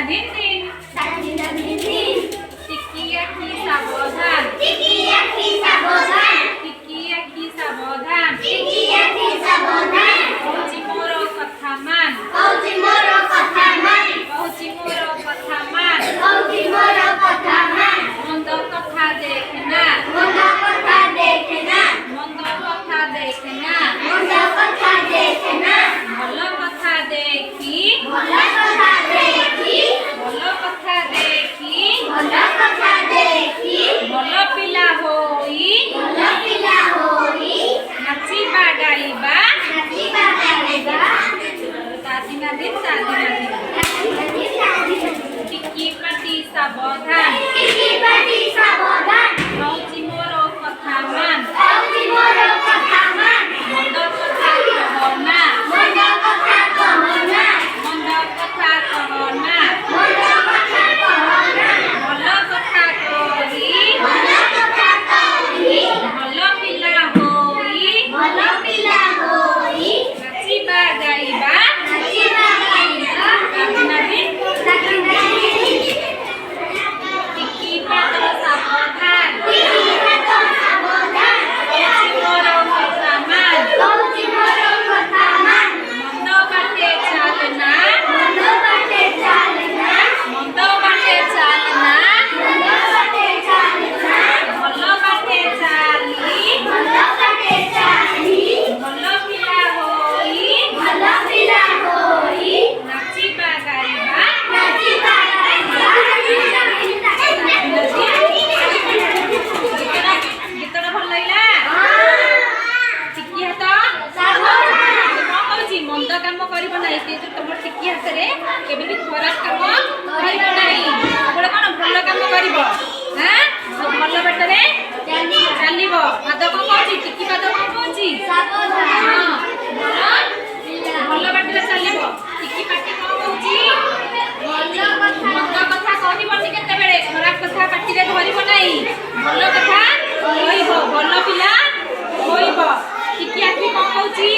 दिन दिन टिकी आखि सावधान कहूची मोर कथा मान मंद कथा देखना भल कथा देखी भल पिला होई नाचिबा गाइबा तादिना दिन टिकी पाटी सावधान कहूची मोर कथा मान मंद कथा कहना भल कथा करी भल पिला होई नाचिबा गाइबा तादिना दिन टिकी पाट सावधान कहूची मोर कथा मान मंद बाटे चालना भल बाटे चाली भल पिला होई नाचिबा गाइबा गीतटा भल लागला टिकी हाथ कहूची मंद काम करिब नाही ते तुम टिकी हाथ रे केबे भी खराब काम करिब नाही बोले कोन भल काम करिब हां भल बाटरे चलिब पाद को कहूची टिकी पाद को कहूची सावधान भल बाटरे चलिब टिकी पाटी को कहूची मंद कथा कहबनी केते बेले खराब कथा पाटी रे धरिब नाही भल कथा कहइब भल पिला होइब टिकी आखि को कहूची